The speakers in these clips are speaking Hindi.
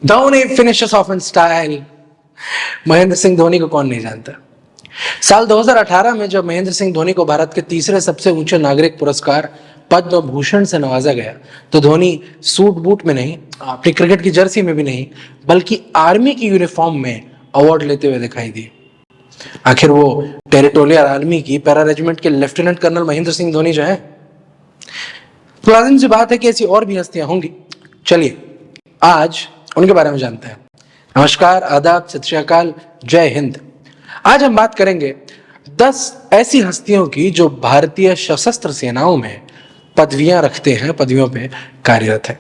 Dhoni finishes of in style. Mahendra Singh Dhoni को कौन नहीं जानता। साल 2018 में जब महेंद्र सिंह धोनी को भारत के तीसरे सबसे ऊंचे नागरिक पुरस्कार पद्म भूषण से नवाजा गया तो धोनी सूट बूट में नहीं, अपनी क्रिकेट की जर्सी में भी नहीं, बल्कि आर्मी की यूनिफॉर्म में अवार्ड लेते हुए दिखाई दिए। आखिर वो टेरिटोरियल आर्मी की पैरा रेजिमेंट के लेफ्टिनेंट कर्नल महेंद्र सिंह धोनी जो है। तो लाजिम सी बात है कि ऐसी और भी हस्तियां होंगी। चलिए आज उनके बारे में जानते हैं। नमस्कार, आदाब, सत श्री अकाल, जय हिंद। आज हम बात करेंगे 10 ऐसी हस्तियों की जो भारतीय सशस्त्र सेनाओं में पदवियां रखते हैं, पदवियों पे कार्यरत है।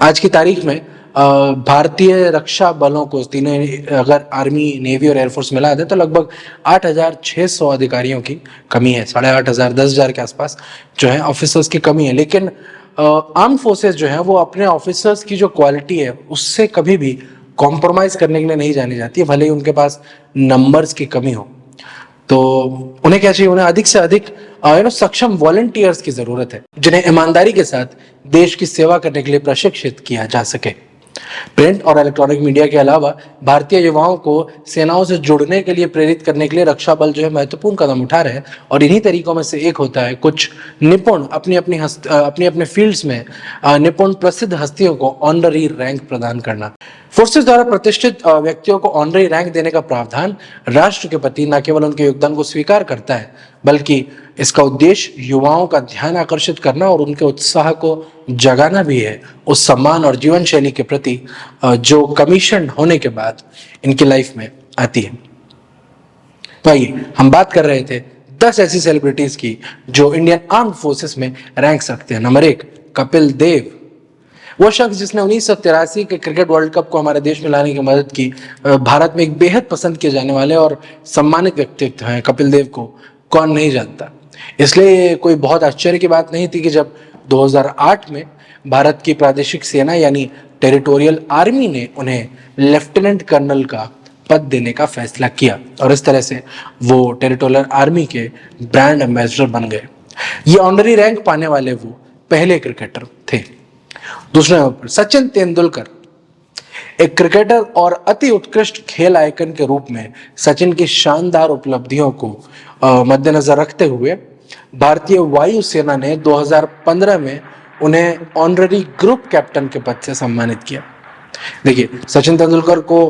आज की तारीख में भारतीय रक्षा बलों को तीनों, अगर आर्मी, नेवी और एयरफोर्स मिला दे तो लगभग 8,600 अधिकारियों की कमी है। 8,500 10,000 के आसपास जो है ऑफिसर्स की कमी है। लेकिन आर्म फोर्सेस जो है वो अपने ऑफिसर्स की जो क्वालिटी है उससे कभी भी कॉम्प्रोमाइज करने के लिए नहीं जानी जाती है, भले ही उनके पास नंबर्स की कमी हो। तो उन्हें क्या चाहिए, उन्हें अधिक से अधिक सक्षम वॉलंटियर्स की जरूरत है जिन्हें ईमानदारी के साथ देश की सेवा करने के लिए प्रशिक्षित किया जा सके। प्रिंट और इलेक्ट्रॉनिक मीडिया के अलावा भारतीय युवाओं को सेनाओं से जुड़ने के लिए प्रेरित करने के लिए रक्षा बल जो है महत्वपूर्ण कदम उठा रहे हैं। और इन्हीं तरीकों में से एक होता है कुछ निपुण अपनी अपने फील्ड्स में निपुण प्रसिद्ध हस्तियों को ऑनररी रैंक प्रदान करना। फोर्सेस द्वारा प्रतिष्ठित व्यक्तियों को ऑनररी रैंक देने का प्रावधान राष्ट्र के प्रति न केवल उनके योगदान को स्वीकार करता है, बल्कि इसका उद्देश्य युवाओं का ध्यान आकर्षित करना और उनके उत्साह को जगाना भी है उस सम्मान और जीवन शैली के प्रति जो कमीशन होने के बाद इनकी लाइफ में आती है। तो आइए हम बात कर रहे थे 10 ऐसी सेलिब्रिटीज की जो इंडियन आर्म्ड फोर्सेस में रैंक रखते हैं। नंबर 1, कपिल देव। वो शख्स जिसने 1983 के क्रिकेट वर्ल्ड कप को हमारे देश में लाने की मदद की, भारत में एक बेहद पसंद किए जाने वाले और सम्मानित व्यक्तित्व हैं। कपिल देव को कौन नहीं जानता। इसलिए कोई बहुत आश्चर्य की बात नहीं थी कि जब 2008 में भारत की प्रादेशिक सेना यानी टेरिटोरियल आर्मी ने उन्हें लेफ्टिनेंट कर्नल का पद देने का फैसला किया और इस तरह से वो टेरिटोरियल आर्मी के ब्रांड एम्बेसडर बन गए। ये ऑनररी रैंक पाने वाले वो पहले क्रिकेटर थे। दूसरे नंबर पर सचिन तेंदुलकर। एक क्रिकेटर और अति उत्कृष्ट खेल आइकन के रूप में सचिन की शानदार उपलब्धियों को मद्देनजर रखते हुए भारतीय वायुसेना ने 2015 में उन्हें ऑनररी ग्रुप कैप्टन के पद से सम्मानित किया। देखिए, सचिन तेंदुलकर को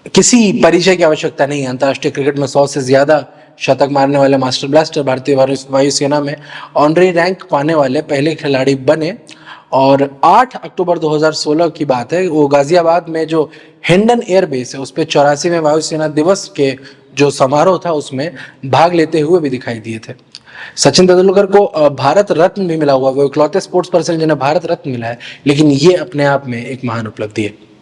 किसी परिचय की आवश्यकता नहीं है। अंतर्राष्ट्रीय क्रिकेट में 100 से ज्यादा शतक मारने वाले मास्टर ब्लास्टर भारतीय वायुसेना में ऑनररी रैंक पाने वाले पहले खिलाड़ी बने। और 8 अक्टूबर 2016 की बात है, वो गाजियाबाद में जो हिंडन एयरबेस है उस पर 84वें वायुसेना दिवस के जो समारोह था उसमें भाग लेते हुए भी दिखाई दिए थे। सचिन तेंदुलकर को भारत रत्न भी मिला हुआ, वो इकलौते स्पोर्ट्स पर्सन जिन्हें भारत रत्न मिला है, लेकिन ये अपने आप में एक महान उपलब्धि है।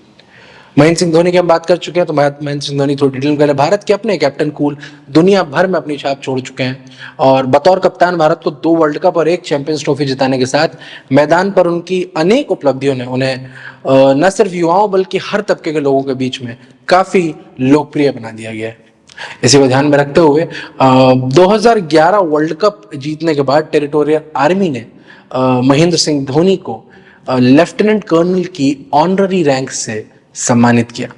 महेंद्र सिंह धोनी की हम बात कर चुके हैं, तो महेंद्र सिंह धोनी थोड़ी डिटेल में भारत के अपने कैप्टन कूल दुनिया भर में अपनी छाप छोड़ चुके हैं और बतौर कप्तान भारत को 2 वर्ल्ड कप और 1 चैंपियंस ट्रॉफी जिताने के साथ मैदान पर उनकी अनेक उपलब्धियों ने उन्हें न सिर्फ युवाओं बल्कि हर तबके के लोगों के बीच में काफी लोकप्रिय बना दिया गया है। इसी को ध्यान में रखते हुए 2011 वर्ल्ड कप जीतने के बाद टेरिटोरियल आर्मी ने महेंद्र सिंह धोनी को लेफ्टिनेंट कर्नल की ऑनररी रैंक से सम्मानित किया।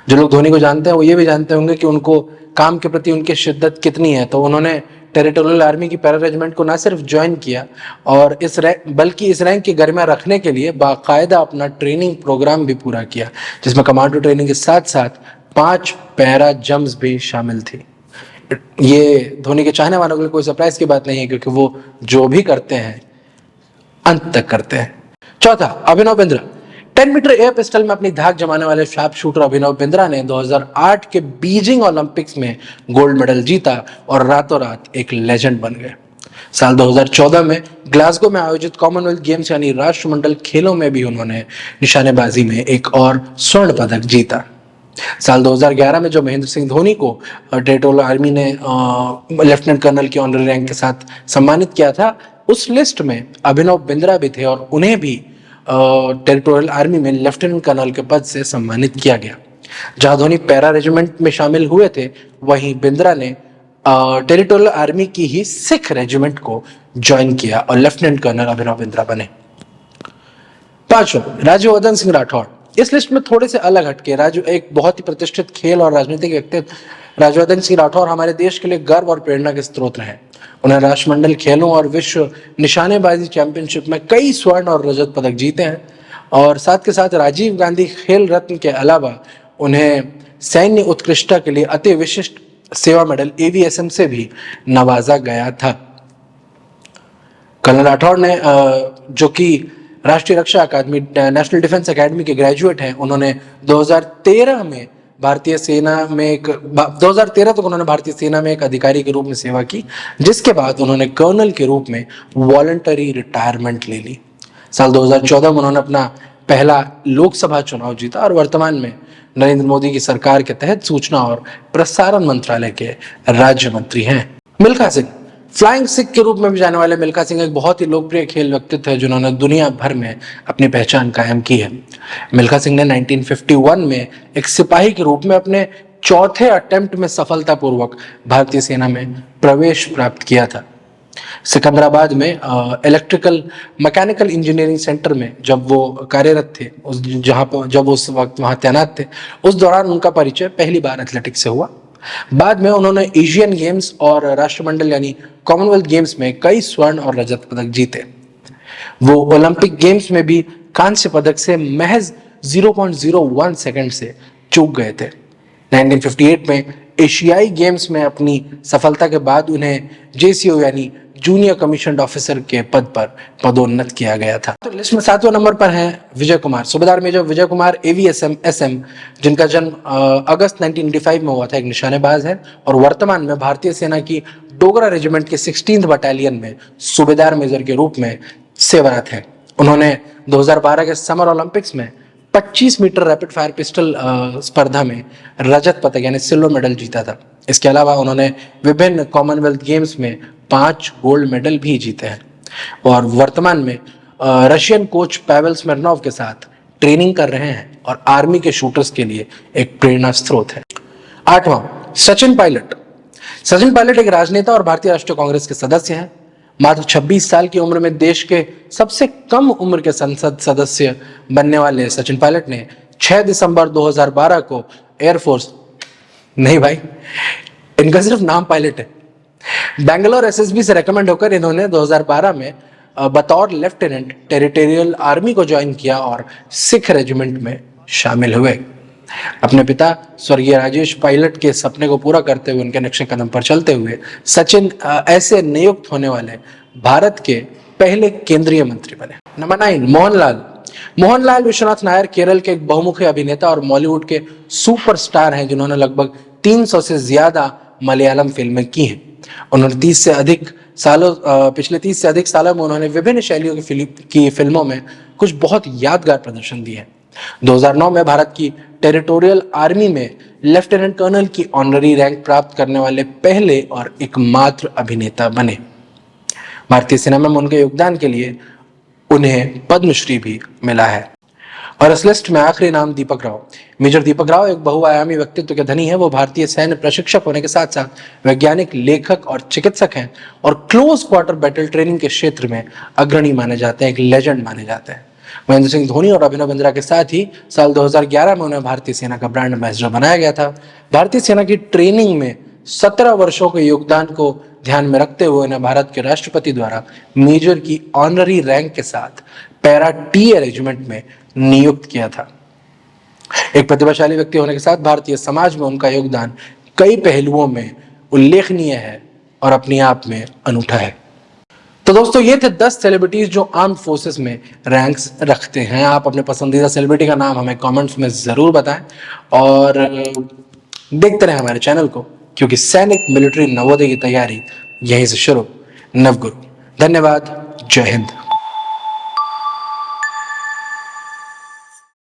जो लोग धोनी को जानते हैं वो ये भी जानते होंगे कि उनको काम के प्रति उनकी शिद्दत कितनी है। तो उन्होंने टेरिटोरियल आर्मी की पैरा रेजिमेंट को न सिर्फ ज्वाइन किया और बल्कि इस रैंक की गरिमा रखने के लिए बाकायदा अपना ट्रेनिंग प्रोग्राम भी पूरा किया, जिसमें कमांडो ट्रेनिंग के साथ साथ 5 पैरा जम्प्स भी शामिल थी। ये धोनी के चाहने वालों के लिए कोई सरप्राइज की बात नहीं है, क्योंकि वो जो भी करते हैं अंत तक करते हैं। चौथा, Abhinav Bindra. 10 metre air pistol में अपनी धाक जमाने वाले शार्प शूटर अभिनव बिंद्रा ने 2008 के बीजिंग ओलंपिक्स में गोल्ड मेडल जीता और रातों रात एक लेजेंड बन गए। साल 2014 में ग्लासगो में आयोजित कॉमनवेल्थ गेम्स यानी राष्ट्रमंडल खेलों में भी उन्होंने निशानेबाजी में एक और स्वर्ण पदक जीता। साल 2011 में जो महेंद्र सिंह धोनी को टेरिटोरियल आर्मी ने लेफ्टिनेंट कर्नल की ऑनररी रैंक के साथ सम्मानित किया था, उस लिस्ट में अभिनव बिंद्रा भी थे और उन्हें भी टेरिटोरियल आर्मी में लेफ्टिनेंट कर्नल के पद से सम्मानित किया गया। जहां धोनी पैरा रेजिमेंट में शामिल हुए थे, वहीं बिंद्रा ने टेरिटोरियल आर्मी की ही सिख रेजिमेंट को ज्वाइन किया और लेफ्टिनेंट कर्नल अभिनव बिंद्रा बने। पांचवा, राज्यवर्धन सिंह राठौड़। इस लिस्ट में थोड़े से अलग हटके राजू एक बहुत ही प्रतिष्ठित खेल और राजनीतिक व्यक्तित्व राज्यवर्धन सिंह राठौड़ हमारे देश के लिए गर्व और प्रेरणा के स्रोत रहे। उन्हें राष्ट्रमंडल खेलों और विश्व निशानेबाजी चैंपियनशिप में कई स्वर्ण और रजत पदक जीते हैं, और साथ के साथ राजीव गांधी खेल रत्न के अलावा उन्हें सैन्य उत्कृष्टता के लिए अति विशिष्ट सेवा मेडल AVSM से भी नवाजा गया था। कर्नल राठौड़ ने जो कि राष्ट्रीय रक्षा अकादमी नेशनल डिफेंस अकेडमी के ग्रेजुएट हैं, उन्होंने 2013 में भारतीय सेना में 2013 तक उन्होंने भारतीय सेना में एक अधिकारी के रूप में सेवा की, जिसके बाद उन्होंने कर्नल के रूप में वॉलंटरी रिटायरमेंट ले ली। साल 2014 में उन्होंने अपना पहला लोकसभा चुनाव जीता और वर्तमान में नरेंद्र मोदी की सरकार के तहत सूचना और प्रसारण मंत्रालय के राज्य मंत्री हैं। मिल्खा सिंह, फ्लाइंग सिख के रूप में भी जाने वाले मिल्खा सिंह एक बहुत ही लोकप्रिय खेल व्यक्तित्व है जिन्होंने दुनिया भर में अपनी पहचान कायम की है। मिल्खा सिंह ने 1951 में एक सिपाही के रूप में अपने चौथे अटेम्प्ट में सफलतापूर्वक भारतीय सेना में प्रवेश प्राप्त किया था। सिकंदराबाद में इलेक्ट्रिकल मैकेनिकल इंजीनियरिंग सेंटर में जब वो कार्यरत थे, जब उस वक्त वहां तैनात थे, उस दौरान उनका परिचय पहली बार एथलेटिक्स से हुआ। बाद में उन्होंने एशियन गेम्स और राष्ट्रमंडल यानी कॉमनवेल्थ गेम्स में कई स्वर्ण और रजत पदक जीते। वो ओलंपिक गेम्स में भी कांस्य पदक से महज 0.01 सेकंड से चूक गए थे। 1958 में एशियाई गेम्स में अपनी सफलता के बाद उन्हें JCO यानी जूनियर कमीशन्ड ऑफिसर के पद पर पदोन्नत किया गया था। तो लिस्ट में 7वें नंबर पर हैं विजय कुमार, सूबेदार major Vijay Kumar AVSM SM, जिनका जन्म अगस्त 1985 में हुआ था, एक निशानेबाज है और वर्तमान में भारतीय सेना की डोगरा रेजिमेंट के 16th बटालियन में सूबेदार मेजर के रूप में सेवारत है। उन्होंने 2012 के समर ओलंपिक्स में 25 मीटर रैपिड फायर पिस्टल स्पर्धा में रजत पदक यानी सिल्वर मेडल जीता था। इसके अलावा उन्होंने विभिन्न कॉमनवेल्थ गेम्स में 5 गोल्ड मेडल भी जीते हैं और वर्तमान में रशियन कोच पावेल स्मिर्नोव के साथ ट्रेनिंग कर रहे हैं और आर्मी के शूटर्स के लिए एक प्रेरणा स्रोत है। 8वां, सचिन पायलट। सचिन पायलट एक राजनेता और भारतीय राष्ट्रीय कांग्रेस के सदस्य हैं। मात्र 26 साल की उम्र में देश के सबसे कम उम्र के संसद सदस्य बनने वाले सचिन पायलट ने 6 दिसंबर 2012 को एयरफोर्स, नहीं भाई, इनका सिर्फ नाम पायलट है, बेंगलोर SSB से रेकमेंड होकर इन्होंने 2012 में बतौर लेफ्टिनेंट टेरिटोरियल आर्मी को ज्वाइन किया और सिख रेजिमेंट में शामिल हुए। अपने पिता स्वर्गीय राजेश पायलट के सपने को पूरा करते हुए, उनके नक्शे कदम पर चलते हुए सचिन ऐसे नियुक्त होने वाले भारत के पहले केंद्रीय मंत्री बने। नंबर 9, मोहनलाल। मोहनलाल विश्वनाथ नायर केरल के एक बहुमुखी अभिनेता और बॉलीवुड के सुपरस्टार हैं जिन्होंने लगभग 300 से ज्यादा मलयालम फिल्में की हैं। उन्होंने पिछले 30 से अधिक सालों में उन्होंने विभिन्न शैलियों की फिल्मों में कुछ बहुत यादगार प्रदर्शन दिए हैं। 2009 में भारत की टेरिटोरियल आर्मी में लेफ्टिनेंट कर्नल की ऑनररी रैंक प्राप्त करने वाले पहले और एकमात्र अभिनेता बने। भारतीय सेना में उनके योगदान के लिए उन्हें पद्मश्री भी मिला है। और इस लिस्ट में आखिरी नाम दीपक राव। मेजर दीपक राव एक बहुआयामी व्यक्तित्व के धनी है। वो भारतीय सैन्य प्रशिक्षक होने के साथ साथ वैज्ञानिक, लेखक और चिकित्सक हैं और क्लोज क्वार्टर बैटल ट्रेनिंग के क्षेत्र में अग्रणी माने जाते हैं, एक लेजेंड माने जाते हैं। महेंद्र सिंह धोनी और अभिनव बिंद्रा के साथ ही साल 2011 में उन्हें भारतीय सेना का ब्रांड एम्बेसडर बनाया गया था। भारतीय सेना की ट्रेनिंग में 17 वर्षों के योगदान को ध्यान में रखते हुए उन्हें भारत के राष्ट्रपति द्वारा मेजर की ऑनररी रैंक के साथ पैरा टीए रेजिमेंट में नियुक्त किया था। एक प्रतिभाशाली व्यक्ति होने के साथ भारतीय समाज में उनका योगदान कई पहलुओं में उल्लेखनीय है और अपने आप में अनूठा है। तो दोस्तों, ये थे 10 सेलिब्रिटीज जो आर्म्ड फोर्सेस में रैंक्स रखते हैं। आप अपने पसंदीदा सेलिब्रिटी का नाम हमें कमेंट्स में जरूर बताएं और देखते रहें हमारे चैनल को, क्योंकि सैनिक मिलिट्री नवोदय की तैयारी यहीं से शुरू। नवगुरु। धन्यवाद। जय हिंद।